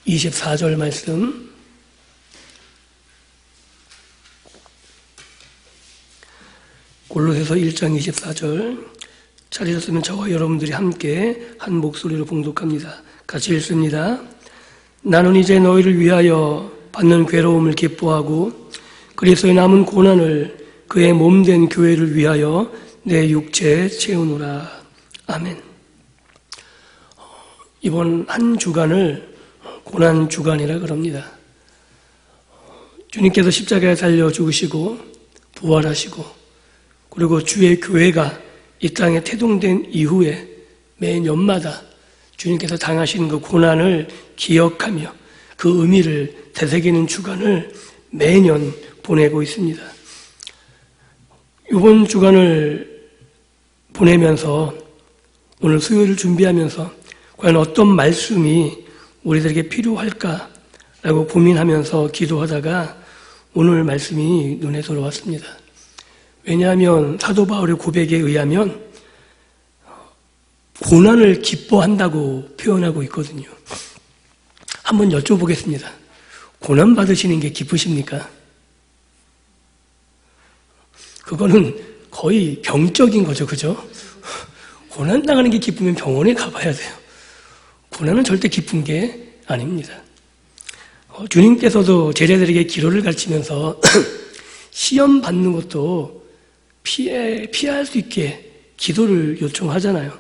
24절 말씀, 골로새서 1장 24절, 차리셨으면 저와 여러분들이 함께 한 목소리로 봉독합니다. 같이 읽습니다. 나는 이제 너희를 위하여 받는 괴로움을 기뻐하고 그리스도의 남은 고난을 그의 몸된 교회를 위하여 내 육체에 채우노라. 아멘. 이번 한 주간을 고난 주간이라 그럽니다. 주님께서 십자가에 달려 죽으시고 부활하시고 그리고 주의 교회가 이 땅에 태동된 이후에 매년마다 주님께서 당하신 그 고난을 기억하며 그 의미를 되새기는 주간을 매년 보내고 있습니다. 이번 주간을 보내면서 오늘 수요일을 준비하면서 과연 어떤 말씀이 우리들에게 필요할까라고 고민하면서 기도하다가 오늘 말씀이 눈에 들어왔습니다. 왜냐하면 사도 바울의 고백에 의하면 고난을 기뻐한다고 표현하고 있거든요. 한번 여쭤보겠습니다. 고난 받으시는 게 기쁘십니까? 그거는 거의 병적인 거죠, 그죠? 고난 당하는 게 기쁘면 병원에 가봐야 돼요. 고난은 절대 기쁜 게 아닙니다. 주님께서도 제자들에게 기도를 가르치면서 시험 받는 것도 피할 수 있게 기도를 요청하잖아요.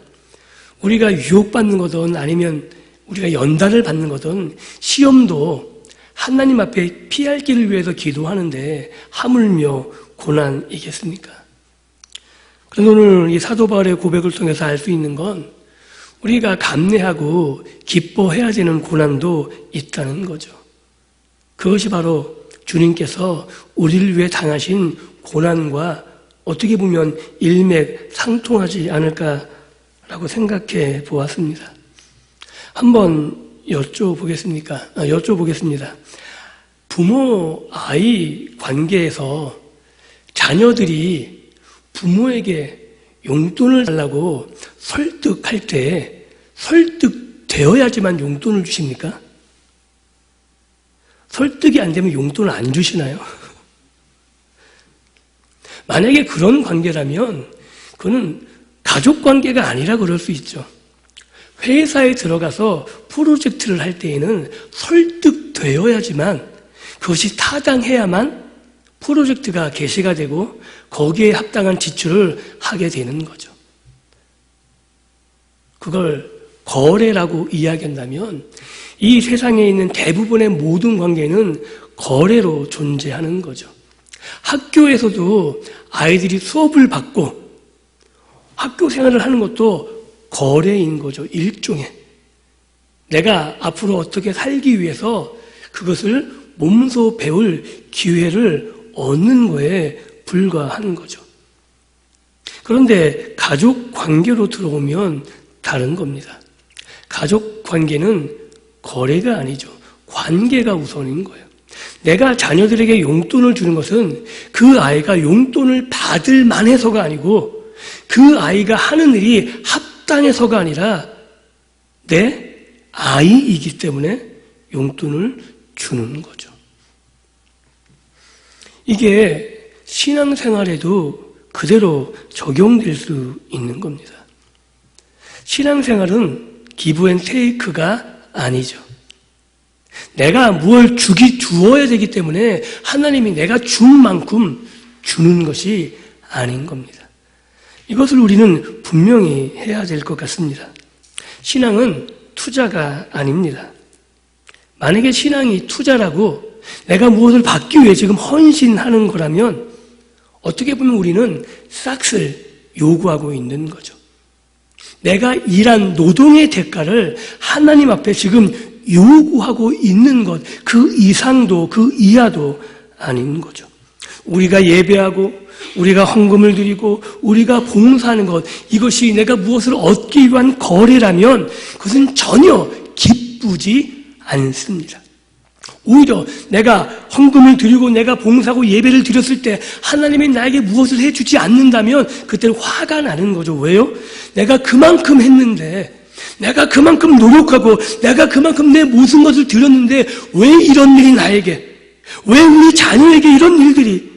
우리가 유혹받는 거든 아니면 우리가 연단을 받는 거든 시험도 하나님 앞에 피할 길을 위해서 기도하는데 하물며 고난이겠습니까? 그런데 오늘 이 사도 바울의 고백을 통해서 알 수 있는 건 우리가 감내하고 기뻐해야 되는 고난도 있다는 거죠. 그것이 바로 주님께서 우리를 위해 당하신 고난과 어떻게 보면 일맥상통하지 않을까라고 생각해 보았습니다. 한번 여쭤보겠습니다. 부모-아이 관계에서 자녀들이 부모에게 용돈을 달라고 설득할 때 설득되어야지만 용돈을 주십니까? 설득이 안 되면 용돈을 안 주시나요? 만약에 그런 관계라면 그거는 가족 관계가 아니라 그럴 수 있죠. 회사에 들어가서 프로젝트를 할 때에는 설득되어야지만 그것이 타당해야만 프로젝트가 개시가 되고 거기에 합당한 지출을 하게 되는 거죠. 그걸 거래라고 이야기한다면 이 세상에 있는 대부분의 모든 관계는 거래로 존재하는 거죠. 학교에서도 아이들이 수업을 받고 학교 생활을 하는 것도 거래인 거죠. 일종의. 내가 앞으로 어떻게 살기 위해서 그것을 몸소 배울 기회를 얻는 거에 불과한 거죠. 그런데 가족 관계로 들어오면 다른 겁니다. 가족 관계는 거래가 아니죠. 관계가 우선인 거예요. 내가 자녀들에게 용돈을 주는 것은 그 아이가 용돈을 받을 만해서가 아니고 그 아이가 하는 일이 합당해서가 아니라 내 아이이기 때문에 용돈을 주는 거죠. 이게 신앙생활에도 그대로 적용될 수 있는 겁니다. 신앙생활은 기브 앤 테이크가 아니죠. 내가 뭘 주어야 되기 때문에 하나님이 내가 줄 만큼 주는 것이 아닌 겁니다. 이것을 우리는 분명히 해야 될 것 같습니다. 신앙은 투자가 아닙니다. 만약에 신앙이 투자라고 내가 무엇을 받기 위해 지금 헌신하는 거라면 어떻게 보면 우리는 싹을 요구하고 있는 거죠. 내가 일한 노동의 대가를 하나님 앞에 지금 요구하고 있는 것, 그 이상도 그 이하도 아닌 거죠. 우리가 예배하고 우리가 헌금을 드리고 우리가 봉사하는 것, 이것이 내가 무엇을 얻기 위한 거래라면 그것은 전혀 기쁘지 않습니다. 오히려 내가 헌금을 드리고 내가 봉사하고 예배를 드렸을 때 하나님이 나에게 무엇을 해주지 않는다면 그때는 화가 나는 거죠. 왜요? 내가 그만큼 했는데 내가 그만큼 노력하고 내가 그만큼 내 모든 것을 들였는데 왜 이런 일이 나에게, 왜 우리 자녀에게 이런 일들이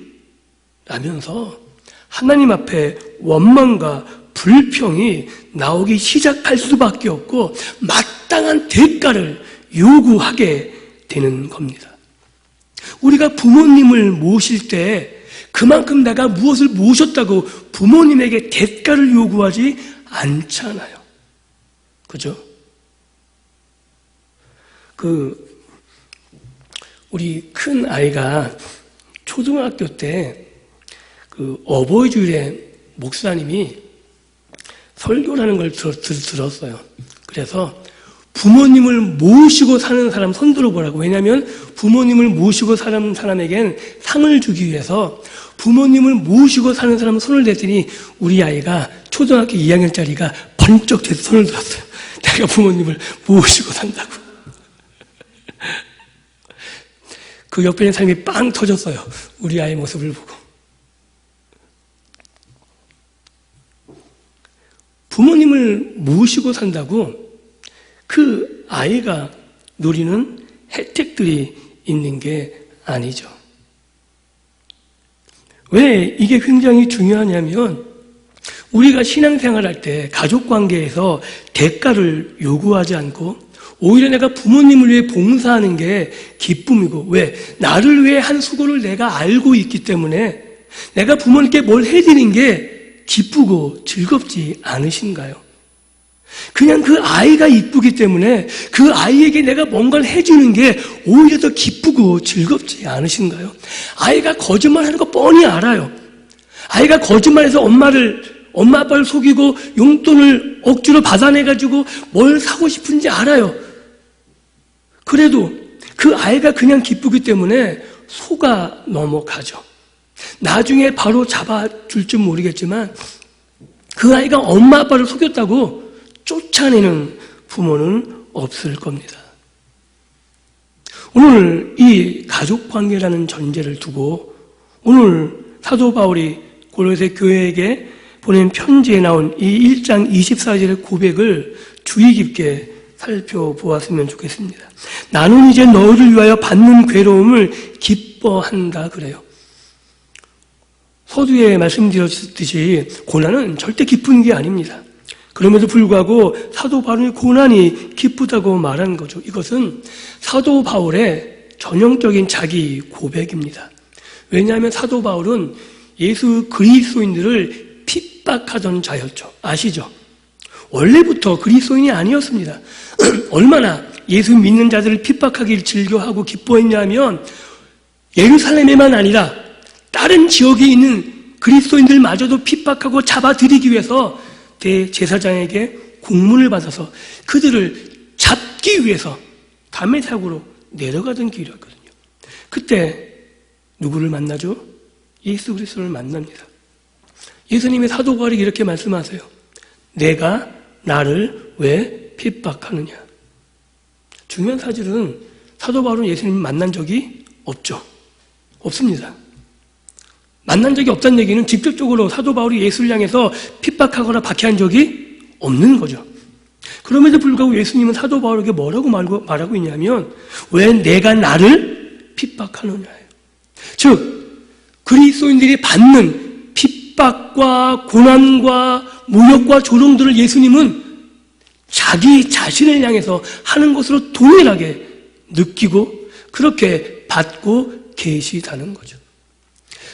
라면서 하나님 앞에 원망과 불평이 나오기 시작할 수밖에 없고 마땅한 대가를 요구하게 되는 겁니다. 우리가 부모님을 모실 때 그만큼 내가 무엇을 모셨다고 부모님에게 대가를 요구하지 않잖아요. 그죠? 우리 큰 아이가 초등학교 때 어버이 주일에 목사님이 설교라는 걸 들었어요. 그래서 부모님을 모시고 사는 사람 손 들어보라고. 왜냐하면 부모님을 모시고 사는 사람에겐 상을 주기 위해서 부모님을 모시고 사는 사람 손을 댔더니 우리 아이가 초등학교 2학년짜리가 번쩍 대서 손을 들었어요. 내가 부모님을 모시고 산다고. 그 옆에 있는 사람이 빵 터졌어요. 우리 아이 모습을 보고. 부모님을 모시고 산다고 그 아이가 누리는 혜택들이 있는 게 아니죠. 왜 이게 굉장히 중요하냐면 우리가 신앙생활할 때 가족관계에서 대가를 요구하지 않고 오히려 내가 부모님을 위해 봉사하는 게 기쁨이고, 왜? 나를 위해 한 수고를 내가 알고 있기 때문에 내가 부모님께 뭘 해드리는 게 기쁘고 즐겁지 않으신가요? 그냥 그 아이가 이쁘기 때문에 그 아이에게 내가 뭔가를 해주는 게 오히려 더 기쁘고 즐겁지 않으신가요? 아이가 거짓말하는 거 뻔히 알아요. 아이가 거짓말해서 엄마 아빠를 속이고 용돈을 억지로 받아내가지고 뭘 사고 싶은지 알아요. 그래도 그 아이가 그냥 기쁘기 때문에 속아 넘어가죠. 나중에 바로 잡아줄지 모르겠지만 그 아이가 엄마 아빠를 속였다고 쫓아내는 부모는 없을 겁니다. 오늘 이 가족관계라는 전제를 두고 오늘 사도 바울이 골로새 교회에게 보낸 편지에 나온 이 1장 24절의 고백을 주의 깊게 살펴보았으면 좋겠습니다. 나는 이제 너희를 위하여 받는 괴로움을 기뻐한다 그래요. 서두에 말씀드렸듯이 고난은 절대 기쁜 게 아닙니다. 그럼에도 불구하고 사도 바울의 고난이 기쁘다고 말한 거죠. 이것은 사도 바울의 전형적인 자기 고백입니다. 왜냐하면 사도 바울은 예수 그리스도인들을 핍박하던 자였죠. 아시죠? 원래부터 그리스도인이 아니었습니다. 얼마나 예수 믿는 자들을 핍박하기를 즐겨하고 기뻐했냐면 예루살렘에만 아니라 다른 지역에 있는 그리스도인들마저도 핍박하고 잡아들이기 위해서 대제사장에게 공문을 받아서 그들을 잡기 위해서 다메섹으로 내려가던 길이었거든요. 그때 누구를 만나죠? 예수 그리스도를 만납니다. 예수님이 사도 바울에게 이렇게 말씀하세요. 내가 나를 왜 핍박하느냐? 중요한 사실은 사도 바울은 예수님을 만난 적이 없죠. 없습니다. 만난 적이 없다는 얘기는 직접적으로 사도 바울이 예수를 향해서 핍박하거나 박해한 적이 없는 거죠. 그럼에도 불구하고 예수님은 사도 바울에게 뭐라고 말하고 있냐면 왜 내가 나를 핍박하느냐예요. 즉 그리스도인들이 받는 핍박과 고난과 모욕과 조롱들을 예수님은 자기 자신을 향해서 하는 것으로 동일하게 느끼고 그렇게 받고 계시다는 거죠.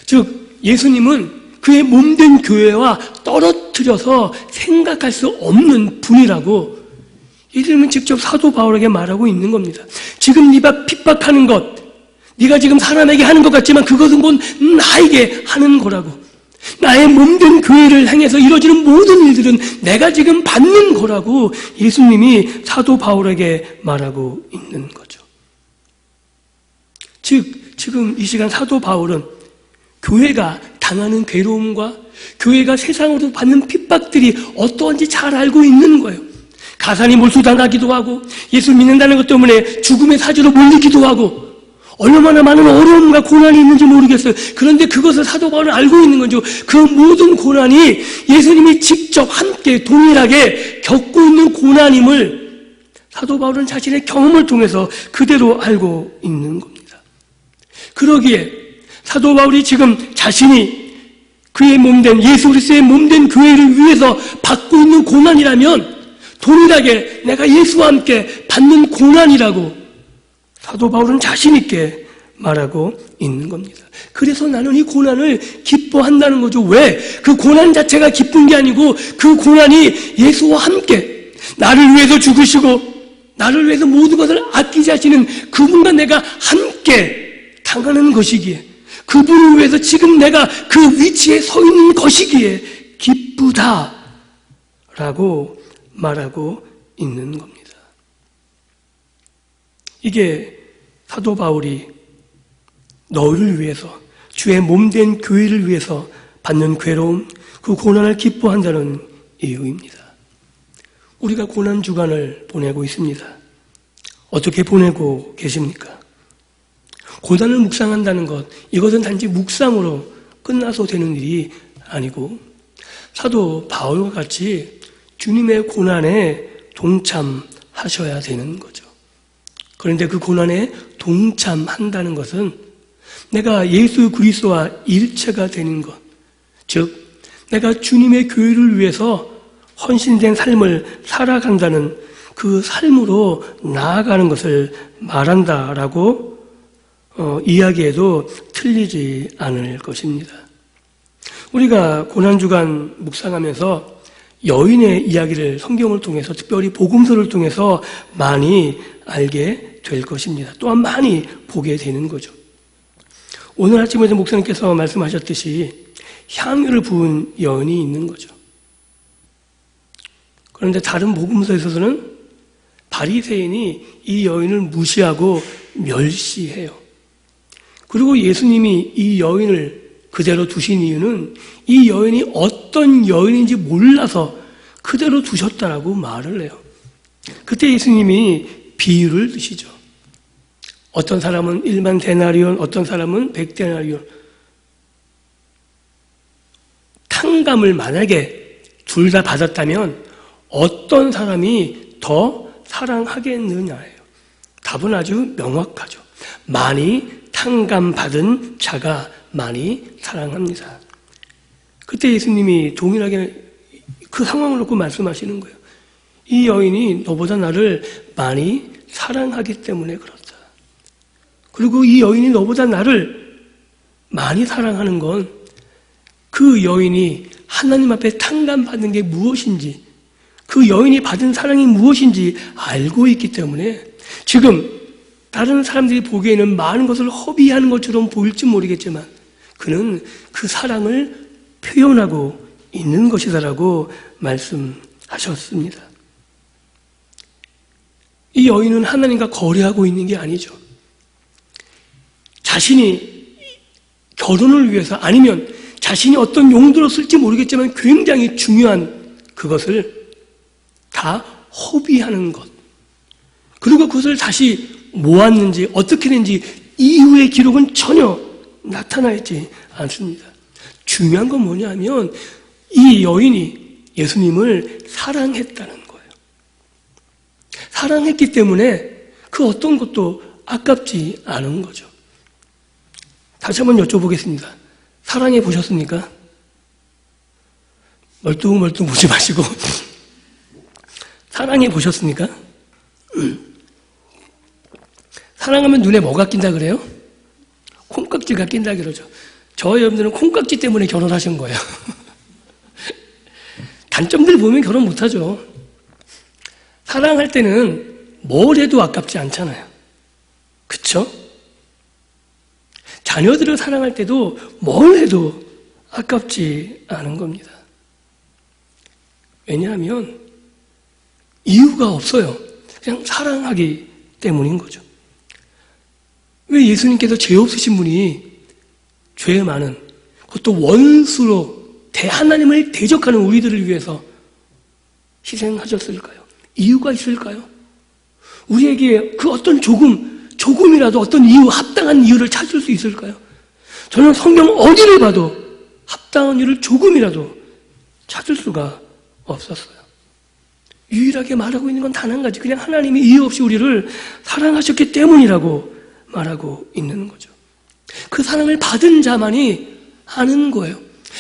즉 예수님은 그의 몸된 교회와 떨어뜨려서 생각할 수 없는 분이라고 예수님은 직접 사도 바울에게 말하고 있는 겁니다. 지금 네가 핍박하는 것, 네가 지금 사람에게 하는 것 같지만 그것은 곧 나에게 하는 거라고. 나의 몸된 교회를 향해서 이루어지는 모든 일들은 내가 지금 받는 거라고 예수님이 사도 바울에게 말하고 있는 거죠. 즉 지금 이 시간 사도 바울은 교회가 당하는 괴로움과 교회가 세상으로 받는 핍박들이 어떠한지 잘 알고 있는 거예요. 가산이 몰수당하기도 하고 예수 믿는다는 것 때문에 죽음의 사지로 몰리기도 하고 얼마나 많은 어려움과 고난이 있는지 모르겠어요. 그런데 그것을 사도 바울은 알고 있는 거죠. 그 모든 고난이 예수님이 직접 함께 동일하게 겪고 있는 고난임을 사도 바울은 자신의 경험을 통해서 그대로 알고 있는 겁니다. 그러기에 사도 바울이 지금 자신이 그의 몸된 예수 그리스도의 몸된 교회를 위해서 받고 있는 고난이라면 동일하게 내가 예수와 함께 받는 고난이라고 사도 바울은 자신 있게 말하고 있는 겁니다. 그래서 나는 이 고난을 기뻐한다는 거죠. 왜? 그 고난 자체가 기쁜 게 아니고 그 고난이 예수와 함께 나를 위해서 죽으시고 나를 위해서 모든 것을 아끼지 하시는 그분과 내가 함께 당하는 것이기에 그분을 위해서 지금 내가 그 위치에 서 있는 것이기에 기쁘다라고 말하고 있는 겁니다. 이게 사도 바울이 너희를 위해서 주의 몸된 교회를 위해서 받는 괴로움, 그 고난을 기뻐한다는 이유입니다. 우리가 고난 주간을 보내고 있습니다. 어떻게 보내고 계십니까? 고난을 묵상한다는 것, 이것은 단지 묵상으로 끝나서 되는 일이 아니고 사도 바울과 같이 주님의 고난에 동참하셔야 되는 거죠. 그런데 그 고난에 동참한다는 것은 내가 예수 그리스도와 일체가 되는 것, 즉 내가 주님의 교회를 위해서 헌신된 삶을 살아간다는 그 삶으로 나아가는 것을 말한다라고 이야기해도 틀리지 않을 것입니다. 우리가 고난주간 묵상하면서 여인의 이야기를 성경을 통해서 특별히 복음서를 통해서 많이 알게 될 것입니다. 또한 많이 보게 되는 거죠. 오늘 아침에도 목사님께서 말씀하셨듯이 향유를 부은 여인이 있는 거죠. 그런데 다른 복음서에서는 바리새인이 이 여인을 무시하고 멸시해요. 그리고 예수님이 이 여인을 그대로 두신 이유는 이 여인이 어떤 여인인지 몰라서 그대로 두셨다라고 말을 해요. 그때 예수님이 비유를 드시죠. 어떤 사람은 1만 데나리온, 어떤 사람은 100데나리온. 탕감을 만약에 둘 다 받았다면 어떤 사람이 더 사랑하겠느냐예요. 답은 아주 명확하죠. 많이 탕감받은 자가 많이 사랑합니다. 그때 예수님이 동일하게 그 상황을 놓고 말씀하시는 거예요. 이 여인이 너보다 나를 많이 사랑하기 때문에 그렇다. 그리고 이 여인이 너보다 나를 많이 사랑하는 건 그 여인이 하나님 앞에 탕감받는 게 무엇인지, 그 여인이 받은 사랑이 무엇인지 알고 있기 때문에 지금 다른 사람들이 보기에는 많은 것을 허비하는 것처럼 보일지 모르겠지만 그는 그 사랑을 표현하고 있는 것이다라고 말씀하셨습니다. 이 여인은 하나님과 거래하고 있는 게 아니죠. 자신이 결혼을 위해서 아니면 자신이 어떤 용도로 쓸지 모르겠지만 굉장히 중요한 그것을 다 허비하는 것. 그리고 그것을 다시 모았는지 어떻게 된지 이후의 기록은 전혀 나타나 있지 않습니다. 중요한 건 뭐냐면 이 여인이 예수님을 사랑했다는 거예요. 사랑했기 때문에 그 어떤 것도 아깝지 않은 거죠. 다시 한번 여쭤보겠습니다. 사랑해 보셨습니까? 멀뚱멀뚱 보지 마시고 사랑해 보셨습니까? 사랑하면 눈에 뭐가 낀다 그래요? 콩깍지가 낀다 그러죠. 저희 여러분들은 콩깍지 때문에 결혼하신 거예요. 단점들 보면 결혼 못하죠. 사랑할 때는 뭘 해도 아깝지 않잖아요. 그쵸? 자녀들을 사랑할 때도 뭘 해도 아깝지 않은 겁니다. 왜냐하면 이유가 없어요. 그냥 사랑하기 때문인 거죠. 왜 예수님께서 죄 없으신 분이 죄 많은, 그것도 원수로 하나님을 대적하는 우리들을 위해서 희생하셨을까요? 이유가 있을까요? 우리에게 그 어떤 조금 조금이라도 어떤 이유, 합당한 이유를 찾을 수 있을까요? 저는 성경 어디를 봐도 합당한 이유를 조금이라도 찾을 수가 없었어요. 유일하게 말하고 있는 건 단 한 가지, 그냥 하나님이 이유 없이 우리를 사랑하셨기 때문이라고 말하고 있는 거죠. 그 사랑을 받은 자만이 아는 거예요.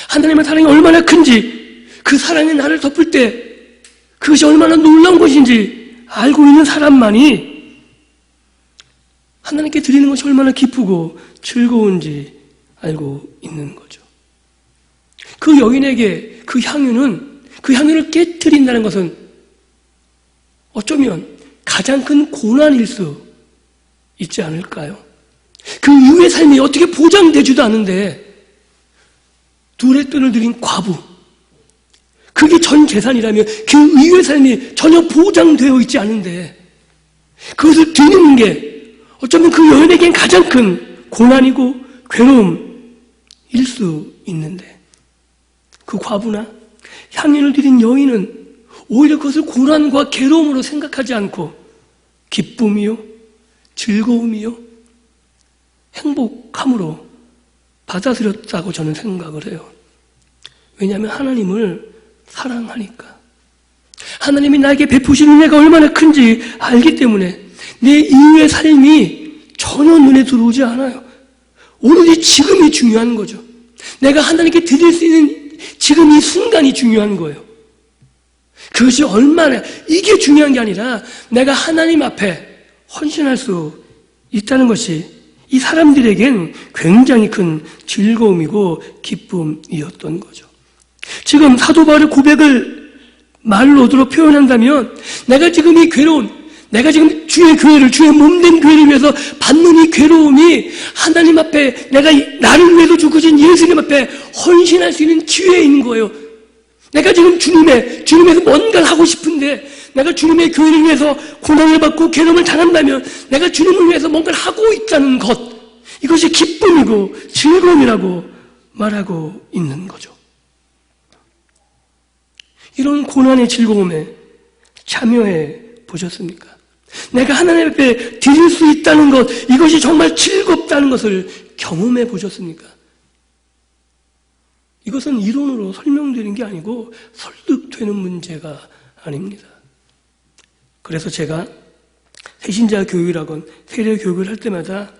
하나님의 사랑이 얼마나 큰지, 그 사랑이 나를 덮을 때 그것이 얼마나 놀라운 것인지 알고 있는 사람만이 하나님께 드리는 것이 얼마나 기쁘고 즐거운지 알고 있는 거죠. 그 여인에게 그 향유를 깨뜨린다는 것은 어쩌면 가장 큰 고난일 수 있지 않을까요? 그 이후의 삶이 어떻게 보장되지도 않은데 둘의 뜰을 들인 과부, 그게 전 재산이라면 그 이후의 삶이 전혀 보장되어 있지 않은데 그것을 드리는 게 어쩌면 그 여인에겐 가장 큰 고난이고 괴로움일 수 있는데 그 과부나 향연을 드린 여인은 오히려 그것을 고난과 괴로움으로 생각하지 않고 기쁨이요, 즐거움이요, 행복함으로 받아들였다고 저는 생각을 해요. 왜냐하면 하나님을 사랑하니까. 하나님이 나에게 베푸신 은혜가 얼마나 큰지 알기 때문에 내 이후의 삶이 전혀 눈에 들어오지 않아요. 오로지 지금이 중요한 거죠. 내가 하나님께 드릴 수 있는 지금 이 순간이 중요한 거예요. 그것이 얼마나, 이게 중요한 게 아니라 내가 하나님 앞에 헌신할 수 있다는 것이 이 사람들에겐 굉장히 큰 즐거움이고 기쁨이었던 거죠. 지금 사도 바울의 고백을 말로도 표현한다면 내가 지금 이 괴로운, 내가 지금 주의 교회를, 주의 몸된 교회를 위해서 받는 이 괴로움이 하나님 앞에 내가 나를 위해서 죽으신 예수님 앞에 헌신할 수 있는 기회에 있는 거예요. 내가 지금 주님에서 뭔가를 하고 싶은데 내가 주님의 교회를 위해서 고난을 받고 괴로움을 당한다면 내가 주님을 위해서 뭔가를 하고 있다는 것, 이것이 기쁨이고 즐거움이라고 말하고 있는 거죠. 이런 고난의 즐거움에 참여해 보셨습니까? 내가 하나님 앞에 드릴 수 있다는 것, 이것이 정말 즐겁다는 것을 경험해 보셨습니까? 이것은 이론으로 설명되는 게 아니고 설득되는 문제가 아닙니다. 그래서 제가 새신자 교육이라건 세례 교육을 할 때마다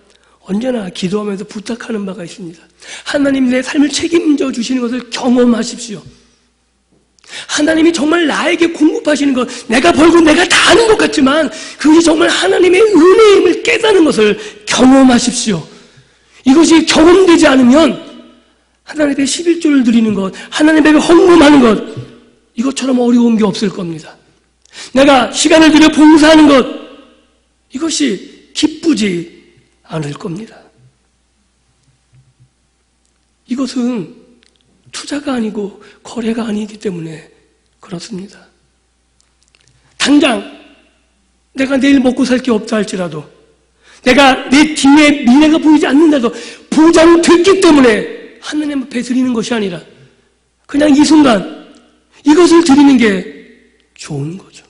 언제나 기도하면서 부탁하는 바가 있습니다. 하나님 내 삶을 책임져 주시는 것을 경험하십시오. 하나님이 정말 나에게 공급하시는 것, 내가 벌고 내가 다 아는 것 같지만 그것이 정말 하나님의 은혜임을 깨닫는 것을 경험하십시오. 이것이 경험되지 않으면 하나님께 11조를 드리는 것, 하나님에게 헌금하는 것, 이것처럼 어려운 게 없을 겁니다. 내가 시간을 들여 봉사하는 것, 이것이 기쁘지 않을 겁니다. 이것은 투자가 아니고 거래가 아니기 때문에 그렇습니다. 당장 내가 내일 먹고 살 게 없다 할지라도, 내가 내 뒤에 미래가 보이지 않는다도 보장됐기 때문에 하나님 앞에 드리는 것이 아니라 그냥 이 순간 이것을 드리는 게 좋은 거죠.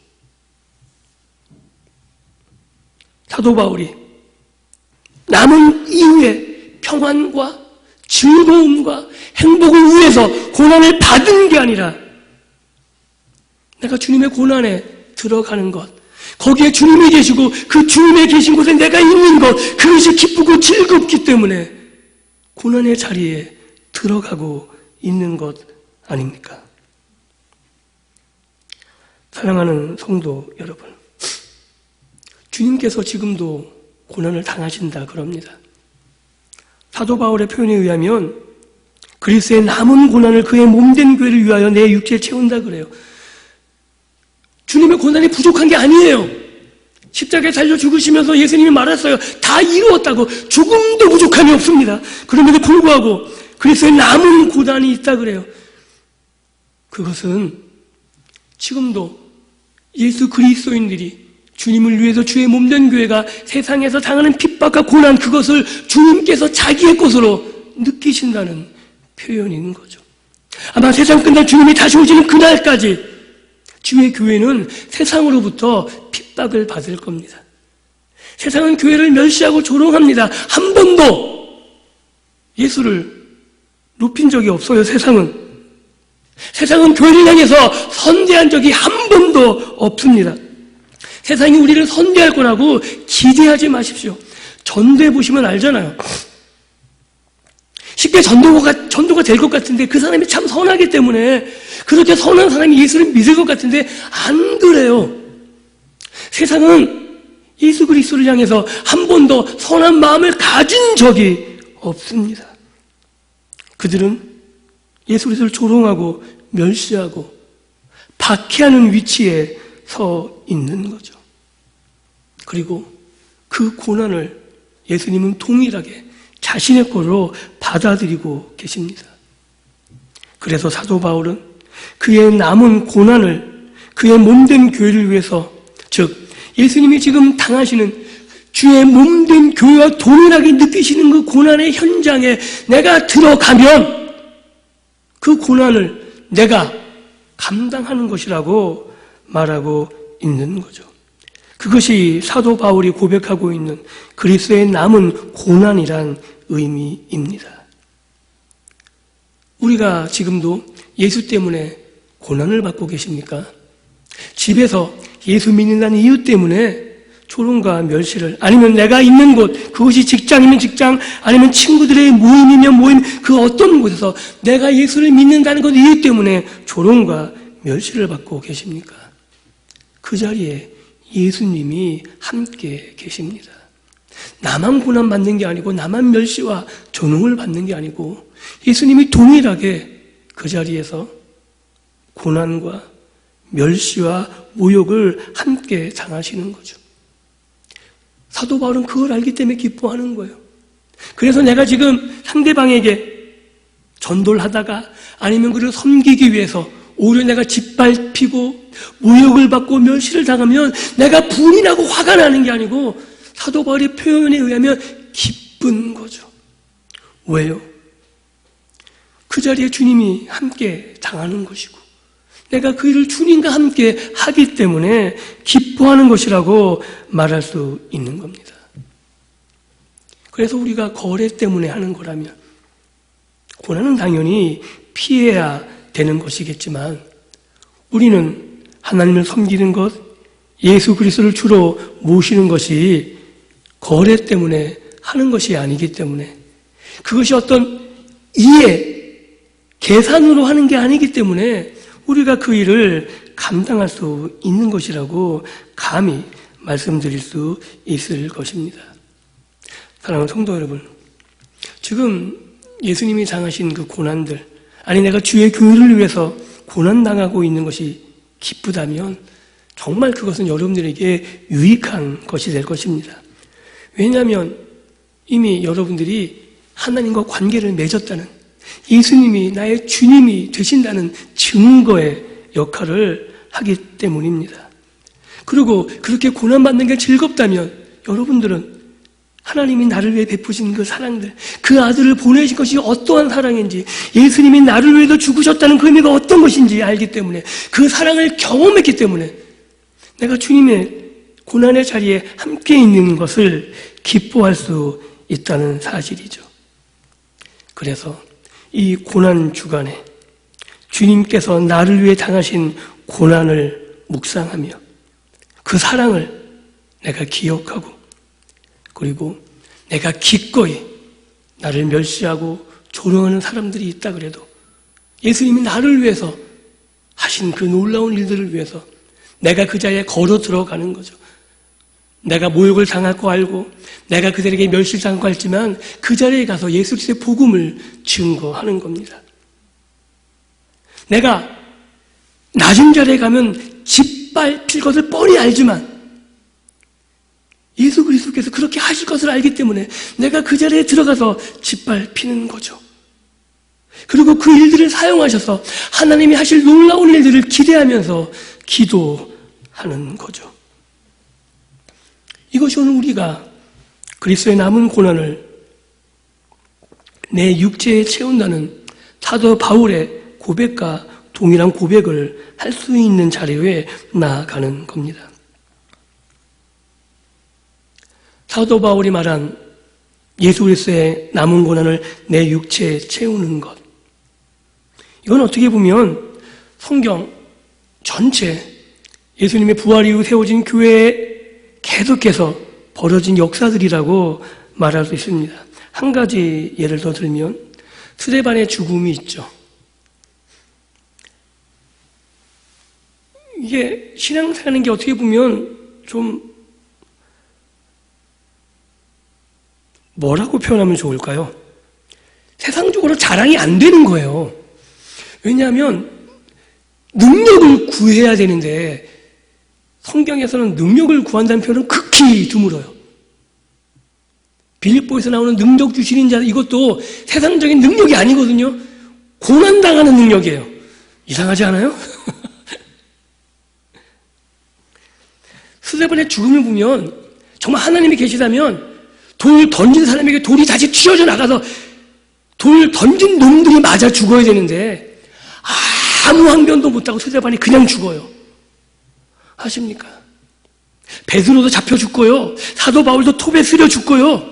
사도 바울이 남은 이후에 평안과 즐거움과 행복을 위해서 고난을 받은 게 아니라 내가 주님의 고난에 들어가는 것, 거기에 주님이 계시고 그 주님이 계신 곳에 내가 있는 것, 그것이 기쁘고 즐겁기 때문에 고난의 자리에 들어가고 있는 것 아닙니까? 사랑하는 성도 여러분, 주님께서 지금도 고난을 당하신다 그럽니다. 사도 바울의 표현에 의하면 그리스의 남은 고난을 그의 몸된 교회를 위하여 내 육체에 채운다 그래요. 주님의 고난이 부족한 게 아니에요. 십자가에 달려 죽으시면서 예수님이 말했어요. 다 이루었다고. 조금도 부족함이 없습니다. 그럼에도 불구하고 그리스의 남은 고난이 있다 그래요. 그것은 지금도 예수 그리스도인들이 주님을 위해서 주의 몸된 교회가 세상에서 당하는 핍박과 고난, 그것을 주님께서 자기의 것으로 느끼신다는 표현인 거죠. 아마 세상 끝날 주님이 다시 오시는 그날까지 주의 교회는 세상으로부터 핍박을 받을 겁니다. 세상은 교회를 멸시하고 조롱합니다. 한 번도 예수를 높인 적이 없어요, 세상은. 세상은 교회를 향해서 선대한 적이 한 번도 없습니다. 세상이 우리를 선대할 거라고 기대하지 마십시오. 전도해 보시면 알잖아요. 쉽게 전도가 될 것 같은데 그 사람이 참 선하기 때문에 그렇게 선한 사람이 예수를 믿을 것 같은데 안 그래요. 세상은 예수 그리스도를 향해서 한 번도 선한 마음을 가진 적이 없습니다. 그들은 예수 그리스도를 조롱하고 멸시하고 박해하는 위치에 서 있는 거죠. 그리고 그 고난을 예수님은 동일하게 자신의 것으로 받아들이고 계십니다. 그래서 사도 바울은 그의 남은 고난을 그의 몸된 교회를 위해서, 즉 예수님이 지금 당하시는 주의 몸된 교회와 동일하게 느끼시는 그 고난의 현장에 내가 들어가면 그 고난을 내가 감당하는 것이라고 말하고 있는 거죠. 그것이 사도 바울이 고백하고 있는 그리스도의 남은 고난이란 의미입니다. 우리가 지금도 예수 때문에 고난을 받고 계십니까? 집에서 예수 믿는다는 이유 때문에 조롱과 멸시를, 아니면 내가 있는 곳, 그것이 직장이면 직장, 아니면 친구들의 모임이면 모임, 그 어떤 곳에서 내가 예수를 믿는다는 것 이유 때문에 조롱과 멸시를 받고 계십니까? 그 자리에 예수님이 함께 계십니다. 나만 고난 받는 게 아니고, 나만 멸시와 조롱을 받는 게 아니고, 예수님이 동일하게 그 자리에서 고난과 멸시와 모욕을 함께 당하시는 거죠. 사도 바울은 그걸 알기 때문에 기뻐하는 거예요. 그래서 내가 지금 상대방에게 전도를 하다가 아니면 그를 섬기기 위해서 오히려 내가 짓밟히고 모욕을 받고 멸시를 당하면 내가 분이 나고 화가 나는 게 아니고 사도 바울의 표현에 의하면 기쁜 거죠. 왜요? 그 자리에 주님이 함께 당하는 것이고 내가 그 일을 주님과 함께 하기 때문에 기뻐하는 것이라고 말할 수 있는 겁니다. 그래서 우리가 거래 때문에 하는 거라면 고난은 당연히 피해야 되는 것이겠지만 우리는 하나님을 섬기는 것, 예수 그리스도를 주로 모시는 것이 거래 때문에 하는 것이 아니기 때문에 그것이 어떤 이해, 계산으로 하는 게 아니기 때문에 우리가 그 일을 감당할 수 있는 것이라고 감히 말씀드릴 수 있을 것입니다. 사랑하는 성도 여러분, 지금 예수님이 당하신 그 고난들, 아니 내가 주의 교회를 위해서 고난당하고 있는 것이 기쁘다면 정말 그것은 여러분들에게 유익한 것이 될 것입니다. 왜냐하면 이미 여러분들이 하나님과 관계를 맺었다는, 예수님이 나의 주님이 되신다는 증거의 역할을 하기 때문입니다. 그리고 그렇게 고난받는 게 즐겁다면 여러분들은 하나님이 나를 위해 베푸신 그 사랑들, 그 아들을 보내신 것이 어떠한 사랑인지, 예수님이 나를 위해서 죽으셨다는 그 의미가 어떤 것인지 알기 때문에, 그 사랑을 경험했기 때문에 내가 주님의 고난의 자리에 함께 있는 것을 기뻐할 수 있다는 사실이죠. 그래서 이 고난 주간에 주님께서 나를 위해 당하신 고난을 묵상하며 그 사랑을 내가 기억하고, 그리고 내가 기꺼이 나를 멸시하고 조롱하는 사람들이 있다 그래도 예수님이 나를 위해서 하신 그 놀라운 일들을 위해서 내가 그 자리에 걸어 들어가는 거죠. 내가 모욕을 당할 거 알고 내가 그들에게 멸시를 당할 거 알지만 그 자리에 가서 예수 그리스도의 복음을 증거하는 겁니다. 내가 낮은 자리에 가면 짓밟힐 것을 뻔히 알지만 예수 그리스도께서 그렇게 하실 것을 알기 때문에 내가 그 자리에 들어가서 짓밟히는 거죠. 그리고 그 일들을 사용하셔서 하나님이 하실 놀라운 일들을 기대하면서 기도하는 거죠. 이것이 오늘 우리가 그리스도의 남은 고난을 내 육체에 채운다는 사도 바울의 고백과 동일한 고백을 할 수 있는 자리에 나아가는 겁니다. 사도 바울이 말한 예수 그리스도의 남은 고난을 내 육체에 채우는 것. 이건 어떻게 보면 성경 전체 예수님의 부활 이후 세워진 교회에 계속해서 벌어진 역사들이라고 말할 수 있습니다. 한 가지 예를 더 들면 스데반의 죽음이 있죠. 이게 신앙생활하는 게 어떻게 보면 좀 뭐라고 표현하면 좋을까요? 세상적으로 자랑이 안 되는 거예요. 왜냐하면 능력을 구해야 되는데 성경에서는 능력을 구한다는 표현은 극히 드물어요. 빌립보에서 나오는 능력 주시는 자, 이것도 세상적인 능력이 아니거든요. 고난당하는 능력이에요. 이상하지 않아요? 스데반의 죽음을 보면 정말 하나님이 계시다면 돌 던진 사람에게 돌이 다시 튀어져 나가서 돌 던진 놈들이 맞아 죽어야 되는데 아무 항변도 못하고 스데반이 그냥 죽어요. 아십니까? 베드로도 잡혀 죽고요. 사도 바울도 톱에 쓰려 죽고요.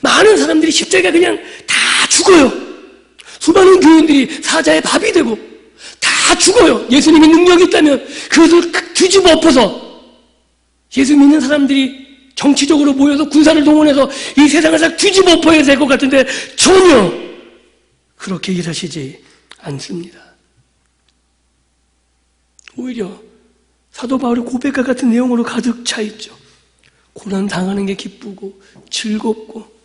많은 사람들이 십자가 그냥 다 죽어요. 수많은 교인들이 사자의 밥이 되고 다 죽어요. 예수님이 능력이 있다면 그것을 뒤집어 엎어서 예수 믿는 사람들이 정치적으로 모여서 군사를 동원해서 이 세상을 다 뒤집어 엎어야 될 것 같은데 전혀 그렇게 일하시지 않습니다. 오히려 사도 바울의 고백과 같은 내용으로 가득 차 있죠. 고난 당하는 게 기쁘고 즐겁고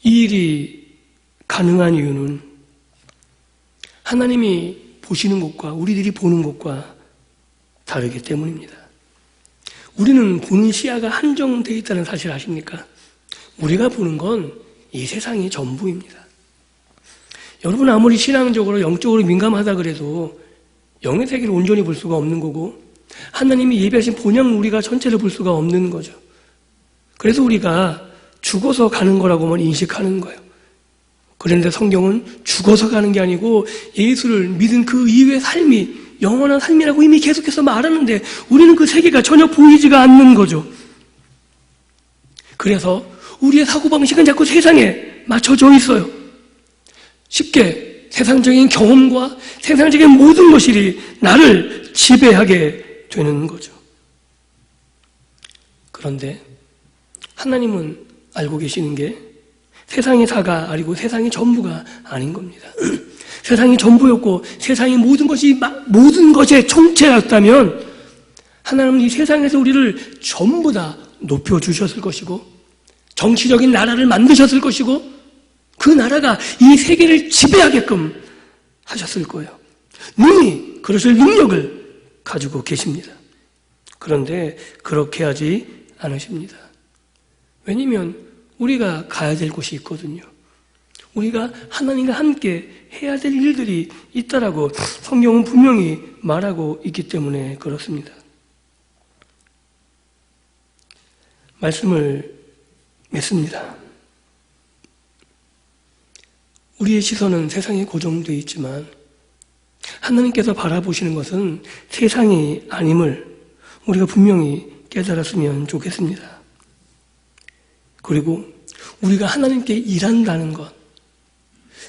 이 일이 가능한 이유는 하나님이 보시는 것과 우리들이 보는 것과 다르기 때문입니다. 우리는 보는 시야가 한정되어 있다는 사실 아십니까? 우리가 보는 건 이 세상이 전부입니다. 여러분 아무리 신앙적으로 영적으로 민감하다 그래도 영의 세계를 온전히 볼 수가 없는 거고 하나님이 예비하신 본향 우리가 전체를 볼 수가 없는 거죠. 그래서 우리가 죽어서 가는 거라고만 인식하는 거예요. 그런데 성경은 죽어서 가는 게 아니고 예수를 믿은 그 이후의 삶이 영원한 삶이라고 이미 계속해서 말하는데 우리는 그 세계가 전혀 보이지가 않는 거죠. 그래서 우리의 사고방식은 자꾸 세상에 맞춰져 있어요. 쉽게 세상적인 경험과 세상적인 모든 것이 나를 지배하게 되는 거죠. 그런데 하나님은 알고 계시는 게 세상이 다가 아니고 세상이 전부가 아닌 겁니다. 세상이 전부였고 세상이 모든 것의 총체였다면 하나님은 이 세상에서 우리를 전부 다 높여주셨을 것이고 정치적인 나라를 만드셨을 것이고 그 나라가 이 세계를 지배하게끔 하셨을 거예요. 능히 그러실 능력을 가지고 계십니다. 그런데 그렇게 하지 않으십니다. 왜냐하면 우리가 가야 될 곳이 있거든요. 우리가 하나님과 함께 해야 될 일들이 있다라고 성경은 분명히 말하고 있기 때문에 그렇습니다. 말씀을 맺습니다. 우리의 시선은 세상에 고정되어 있지만 하나님께서 바라보시는 것은 세상이 아님을 우리가 분명히 깨달았으면 좋겠습니다. 그리고 우리가 하나님께 일한다는 것,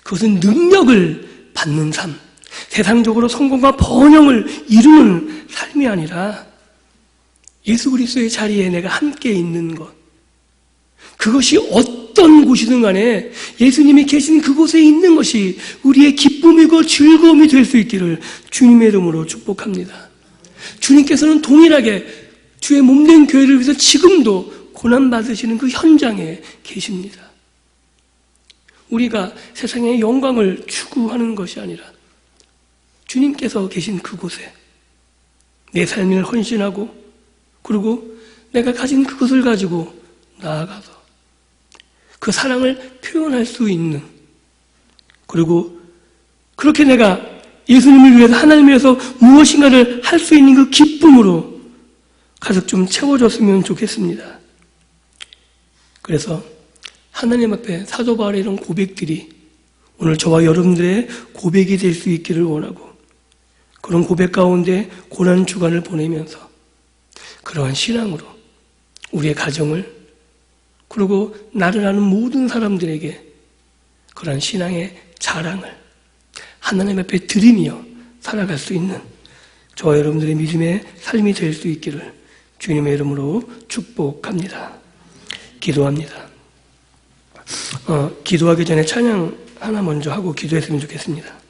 그것은 능력을 받는 삶, 세상적으로 성공과 번영을 이루는 삶이 아니라 예수 그리스도의 자리에 내가 함께 있는 것, 그것이 어떤 곳이든 간에 예수님이 계신 그곳에 있는 것이 우리의 기쁨이고 즐거움이 될 수 있기를 주님의 이름으로 축복합니다. 주님께서는 동일하게 주의 몸된 교회를 위해서 지금도 고난받으시는 그 현장에 계십니다. 우리가 세상의 영광을 추구하는 것이 아니라 주님께서 계신 그곳에 내 삶을 헌신하고 그리고 내가 가진 그것을 가지고 나아가서 그 사랑을 표현할 수 있는 그리고 그렇게 내가 예수님을 위해서 하나님을 위해서 무엇인가를 할 수 있는 그 기쁨으로 가득 좀 채워졌으면 좋겠습니다. 그래서 하나님 앞에 사도 바울의 이런 고백들이 오늘 저와 여러분들의 고백이 될 수 있기를 원하고 그런 고백 가운데 고난 주간을 보내면서 그러한 신앙으로 우리의 가정을 그리고 나를 아는 모든 사람들에게 그러한 신앙의 자랑을 하나님 앞에 드리며 살아갈 수 있는 저와 여러분들의 믿음의 삶이 될 수 있기를 주님의 이름으로 축복합니다. 기도합니다. 기도하기 전에 찬양 하나 먼저 하고 기도했으면 좋겠습니다.